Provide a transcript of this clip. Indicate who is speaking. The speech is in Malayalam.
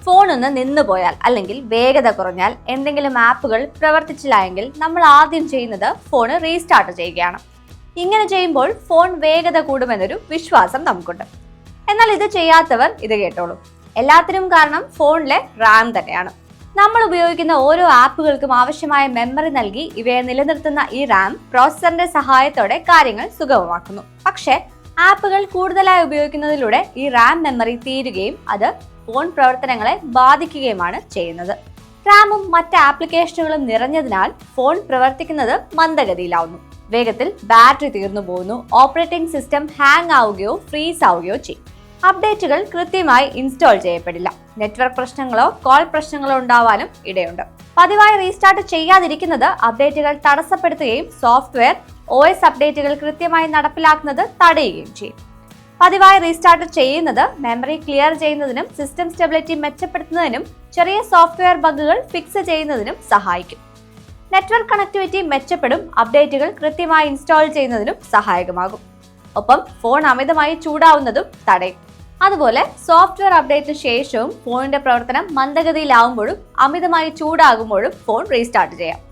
Speaker 1: ഫോൺ ഒന്ന് നിന്നുപോയാൽ അല്ലെങ്കിൽ വേഗത കുറഞ്ഞാൽ എന്തെങ്കിലും ആപ്പുകൾ പ്രവർത്തിച്ചില്ല എങ്കിൽ നമ്മൾ ആദ്യം ചെയ്യുന്നത് ഫോൺ റീസ്റ്റാർട്ട് ചെയ്യുകയാണ്. ഇങ്ങനെ ചെയ്യുമ്പോൾ ഫോൺ വേഗത കൂടുമെന്നൊരു വിശ്വാസം നമുക്കുണ്ട്. എന്നാൽ ഇത് ചെയ്യാത്തവർ ഇത് കേട്ടോളൂ. എല്ലാത്തിനും കാരണം ഫോണിലെ റാം തന്നെയാണ്. നമ്മൾ ഉപയോഗിക്കുന്ന ഓരോ ആപ്പുകൾക്കും ആവശ്യമായ മെമ്മറി നൽകി ഇവയെ നിലനിർത്തുന്ന ഈ റാം പ്രോസസറിന്റെ സഹായത്തോടെ കാര്യങ്ങൾ സുഗമമാക്കുന്നു. പക്ഷേ ആപ്പുകൾ കൂടുതലായി ഉപയോഗിക്കുന്നതിലൂടെ ഈ റാം മെമ്മറി തീരുകയും അത് ഫോൺ പ്രവർത്തനങ്ങളെ ബാധിക്കുകയുമാണ് ചെയ്യുന്നത്. റാമും മറ്റ് ആപ്ലിക്കേഷനുകളും നിറഞ്ഞതിനാൽ ഫോൺ പ്രവർത്തിക്കുന്നത് മന്ദഗതിയിലാവുന്നു. വേഗത്തിൽ ബാറ്ററി തീർന്നു പോകുന്നു. ഓപ്പറേറ്റിംഗ് സിസ്റ്റം ഹാങ് ആവുകയോ ഫ്രീസ് ആവുകയോ ചെയ്യും. അപ്ഡേറ്റുകൾ കൃത്യമായി ഇൻസ്റ്റാൾ ചെയ്യപ്പെടില്ല. നെറ്റ്വർക്ക് പ്രശ്നങ്ങളോ കോൾ പ്രശ്നങ്ങളോ ഉണ്ടാവാനും ഇടയുണ്ട്. പതിവായി റീസ്റ്റാർട്ട് ചെയ്യാതിരിക്കുന്നത് അപ്ഡേറ്റുകൾ തടസ്സപ്പെടുത്തുകയും സോഫ്റ്റ്വെയർ OS അപ്ഡേറ്റുകൾ കൃത്യമായി നടപ്പിലാക്കുന്നത് തടയുകയും ചെയ്യും. പതിവായി റീസ്റ്റാർട്ട് ചെയ്യുന്നത് മെമ്മറി ക്ലിയർ ചെയ്യുന്നതിനും സിസ്റ്റം സ്റ്റെബിലിറ്റി മെച്ചപ്പെടുത്തുന്നതിനും ചെറിയ സോഫ്റ്റ്വെയർ ബഗുകൾ ഫിക്സ് ചെയ്യുന്നതിനും സഹായിക്കും. നെറ്റ്വർക്ക് കണക്ടിവിറ്റി മെച്ചപ്പെടും. അപ്ഡേറ്റുകൾ കൃത്യമായി ഇൻസ്റ്റാൾ ചെയ്യുന്നതിനും സഹായകമാകും. ഒപ്പം ഫോൺ അമിതമായി ചൂടാവുന്നതും തടയും. അതുപോലെ സോഫ്റ്റ്വെയർ അപ്ഡേറ്റിന് ശേഷവും ഫോണിന്റെ പ്രവർത്തനം മന്ദഗതിയിലാവുമ്പോഴും അമിതമായി ചൂടാകുമ്പോഴും ഫോൺ റീസ്റ്റാർട്ട് ചെയ്യാം.